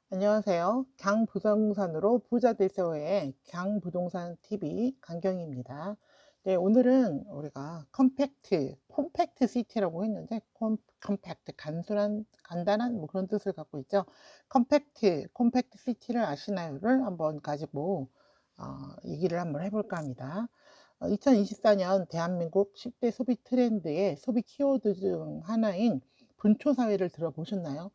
안녕하세요. 강부동산으로 부자 되세요의 강부동산 TV 강경입니다. 네, 오늘은 우리가 컴팩트 시티라고 했는데, 컴팩트, 간단한 뭐 그런 뜻을 갖고 있죠. 컴팩트 시티를 아시나요를 한번 가지고 얘기를 한번 해볼까 합니다. 2024년 대한민국 10대 소비 트렌드의 소비 키워드 중 하나인 분초 사회를 들어보셨나요?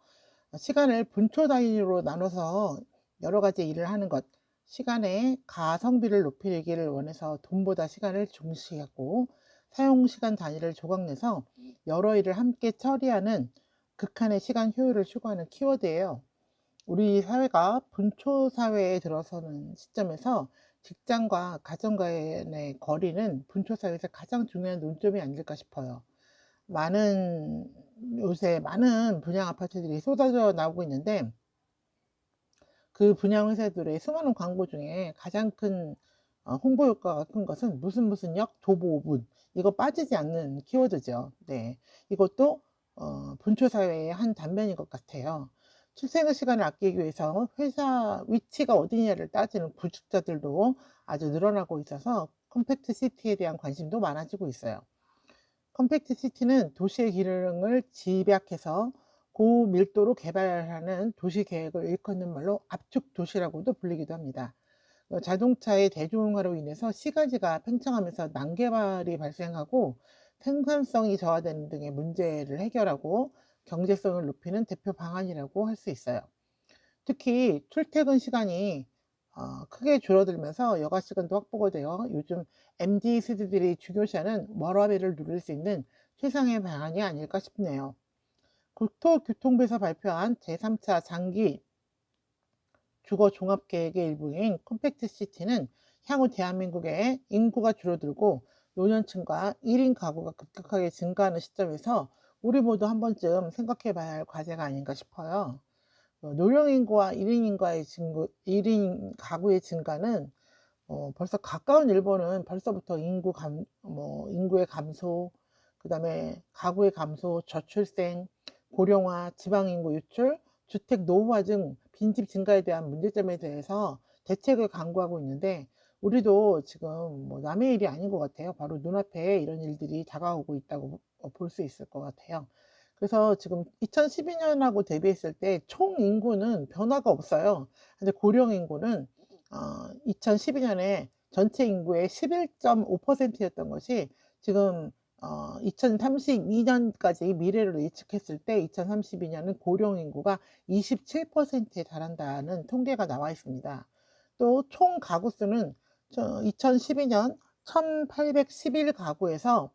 시간을 분초 단위로 나눠서 여러 가지 일을 하는 것, 시간의 가성비를 높이기를 원해서 돈보다 시간을 중시하고 사용 시간 단위를 조각내서 여러 일을 함께 처리하는 극한의 시간 효율을 추구하는 키워드예요. 우리 사회가 분초 사회에 들어서는 시점에서 직장과 가정 간의 거리는 분초 사회에서 가장 중요한 논점이 아닐까 싶어요. 많은 요새 많은 분양 아파트들이 쏟아져 나오고 있는데, 그 분양 회사들의 수많은 광고 중에 가장 큰 홍보 효과가 큰 것은 무슨 역 도보 5분, 이거 빠지지 않는 키워드죠. 네, 이것도 분초 사회의 한 단면인 것 같아요. 출퇴근 시간을 아끼기 위해서 회사 위치가 어디냐를 따지는 구직자들도 아주 늘어나고 있어서 컴팩트 시티에 대한 관심도 많아지고 있어요. 컴팩트 시티는 도시의 기능을 집약해서 고밀도로 개발하는 도시 계획을 일컫는 말로 압축 도시라고도 불리기도 합니다. 자동차의 대중화로 인해서 시가지가 팽창하면서 난개발이 발생하고 생산성이 저하되는 등의 문제를 해결하고 경제성을 높이는 대표 방안이라고 할 수 있어요. 특히 출퇴근 시간이 크게 줄어들면서 여가 시간도 확보가 되어 요즘 MZ 세대들이 중요시하는 워라밸을 누릴 수 있는 최상의 방안이 아닐까 싶네요. 국토교통부에서 발표한 제3차 장기 주거 종합 계획의 일부인 컴팩트 시티는 향후 대한민국의 인구가 줄어들고 노년층과 1인 가구가 급격하게 증가하는 시점에서 우리 모두 한 번쯤 생각해 봐야 할 과제가 아닌가 싶어요. 노령 인구와 1인 인가의 증가, 1인 가구의 증가는 벌써 가까운 일본은 벌써부터 인구의 감소, 그다음에 가구의 감소, 저출생, 고령화, 지방 인구 유출, 주택 노후화 등 빈집 증가에 대한 문제점에 대해서 대책을 강구하고 있는데, 우리도 지금 뭐 남의 일이 아닌 것 같아요. 바로 눈앞에 이런 일들이 다가오고 있다고 볼 수 있을 것 같아요. 그래서 지금 2012년하고 대비했을 때 총 인구는 변화가 없어요. 근데 고령 인구는 2012년에 전체 인구의 11.5%였던 것이 지금 2032년까지 미래를 예측했을 때 2032년은 고령 인구가 27%에 달한다는 통계가 나와 있습니다. 또 총 가구 수는 2012년 1811 가구에서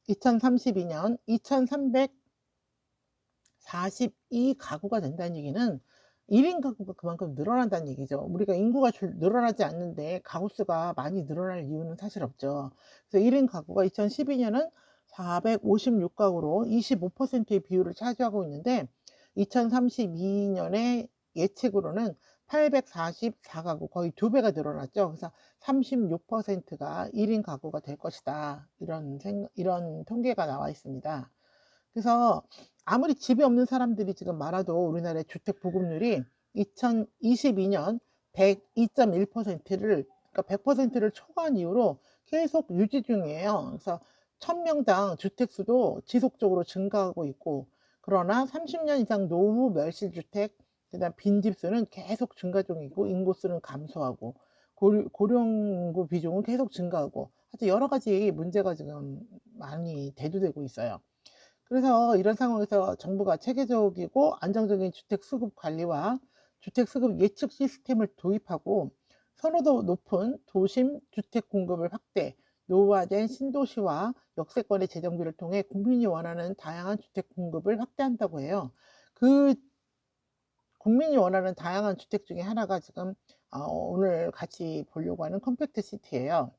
2032년 2342 가구가 된다는 얘기는 1인 가구가 그만큼 늘어난다는 얘기죠. 우리가 인구가 늘어나지 않는데 가구 수가 많이 늘어날 이유는 사실 없죠. 그래서 1인 가구가 2012년은 456 가구로 25%의 비율을 차지하고 있는데, 2032년에 예측으로는 844 가구, 거의 2배가 늘어났죠. 그래서 36%가 1인 가구가 될 것이다. 이런 통계가 나와 있습니다. 그래서 아무리 집이 없는 사람들이 지금 많아도 우리나라의 주택 보급률이 2022년 102.1%를, 그러니까 100%를 초과한 이후로 계속 유지 중이에요. 그래서 1000명당 주택 수도 지속적으로 증가하고 있고, 그러나 30년 이상 노후 멸실주택, 그다음 빈집 수는 계속 증가 중이고, 인구 수는 감소하고, 고령 인구 비중은 계속 증가하고, 하여튼 여러 가지 문제가 지금 많이 대두되고 있어요. 그래서 이런 상황에서 정부가 체계적이고 안정적인 주택 수급 관리와 주택 수급 예측 시스템을 도입하고, 선호도 높은 도심 주택 공급을 확대, 노후화된 신도시와 역세권의 재정비를 통해 국민이 원하는 다양한 주택 공급을 확대한다고 해요. 그 국민이 원하는 다양한 주택 중에 하나가 지금 오늘 같이 보려고 하는 컴팩트 시티예요.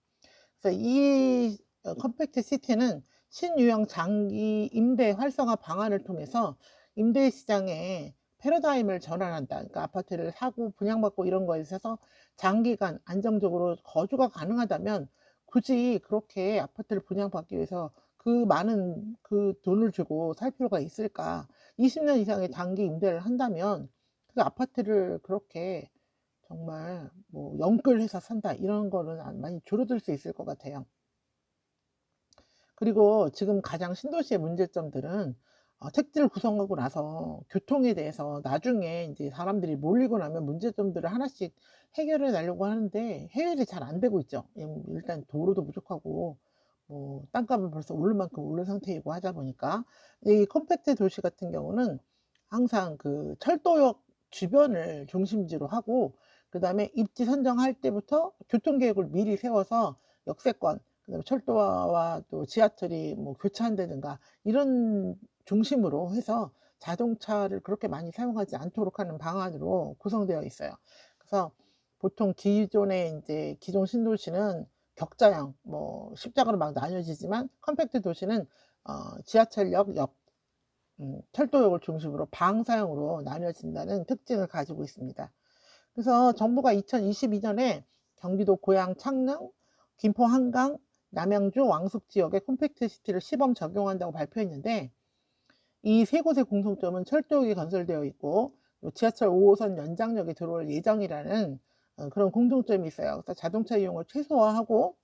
그래서 이 컴팩트 시티는 신유형 장기 임대 활성화 방안을 통해서 임대 시장의 패러다임을 전환한다. 그러니까 아파트를 사고 분양받고 이런 거에 있어서 장기간 안정적으로 거주가 가능하다면 굳이 그렇게 아파트를 분양받기 위해서 그 많은 그 돈을 주고 살 필요가 있을까? 20년 이상의 단기 임대를 한다면 그 아파트를 그렇게 정말 뭐 영끌해서 산다 이런 거는 많이 줄어들 수 있을 것 같아요. 그리고 지금 가장 신도시의 문제점들은 택지를 구성하고 나서 교통에 대해서 나중에 인제 사람들이 몰리고 나면 문제점들을 하나씩 해결해 나려고 하는데 해결이 잘 안 되고 있죠. 일단 도로도 부족하고 뭐 땅값은 벌써 오를 만큼 오른 상태이고 하다 보니까 이 컴팩트 도시 같은 경우는 항상 그 철도역 주변을 중심지로 하고, 그다음에 입지 선정할 때부터 교통 계획을 미리 세워서 역세권, 그다음에 철도와 또 지하철이 뭐 교차한다든가 이런 중심으로 해서 자동차를 그렇게 많이 사용하지 않도록 하는 방안으로 구성되어 있어요. 그래서 보통 기존의 인제 기존 신도시는 격자형 뭐 십자가로 막 나뉘어지지만 컴팩트 도시는 지하철역, 철도역을 중심으로 방사형으로 나뉘어진다는 특징을 가지고 있습니다. 그래서 정부가 2022 년에 경기도 고양 창릉, 김포 한강, 남양주 왕숙 지역에 컴팩트 시티를 시범 적용한다고 발표했는데, 이 세 곳의 공통점은 철도역이 건설되어 있고 또 지하철 5 호선 연장역이 들어올 예정이라는 그런 공통점이 있어요. 그래서 자동차 이용을 최소화하고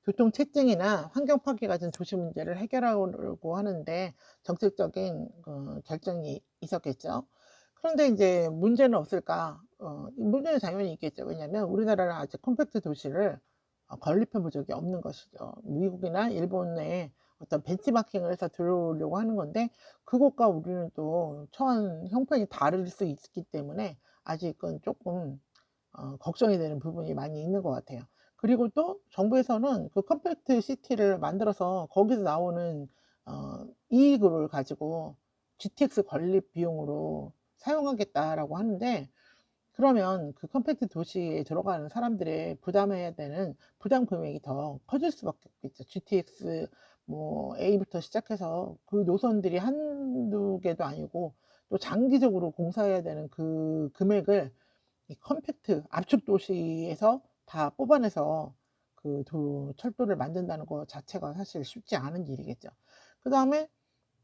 교통 체증이나 환경 파괴 같은 도시 문제를 해결하려고 하는데 정책적인 결정이 있었겠죠. 그런데 인제 문제는 없을까? 문제는 당연히 있겠죠. 왜냐하면 우리나라는 아직 컴팩트 도시를 건립해 본 적이 없는 것이죠. 미국이나 일본의 어떤 벤치마킹을 해서 들어오려고 하는 건데 그것과 우리는 또 처한 형편이 다를 수 있기 때문에 아직은 쪼끔 걱정이 되는 부분이 많이 있는 것 같아요. 그리고 또 정부에서는 그 컴팩트 시티를 만들어서 거기서 나오는 이익을 가지고 GTX 건립 비용으로 사용하겠다라고 하는데, 그러면 그 컴팩트 도시에 들어가는 사람들의 부담해야 되는 부담 금액이 더 커질 수밖에 없겠죠. GTX 뭐 A부터 시작해서 그 노선들이 한두 개도 아니고 또 장기적으로 공사해야 되는 그 금액을 이 컴팩트 압축 도시에서 다 뽑아내서 그 철도를 만든다는 거 자체가 사실 쉽지 않은 일이겠죠. 그다음에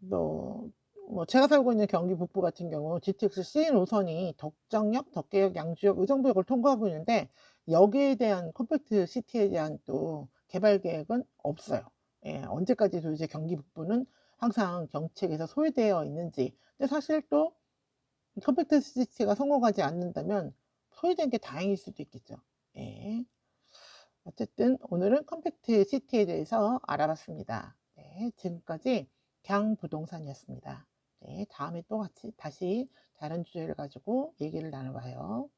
또 뭐 제가 살고 있는 경기 북부 같은 경우 GTX C 노선이 덕정역, 덕계역, 양주역, 의정부역을 통과하고 있는데 여기에 대한 컴팩트 시티에 대한 또 개발 계획은 없어요. 예. 언제까지 도대체 경기 북부는 항상 정책에서 소외되어 있는지. 근데 사실 또 컴팩트 시티가 성공하지 않는다면 소외된 게 다행일 수도 있겠죠. 예. 어쨌든 오늘은 컴팩트 시티에 대해서 알아봤습니다. 네. 지금까지 강부동산이었습니다. 네. 다음에 또 같이 다시 다른 주제를 가지고 얘기를 나눠 봐요.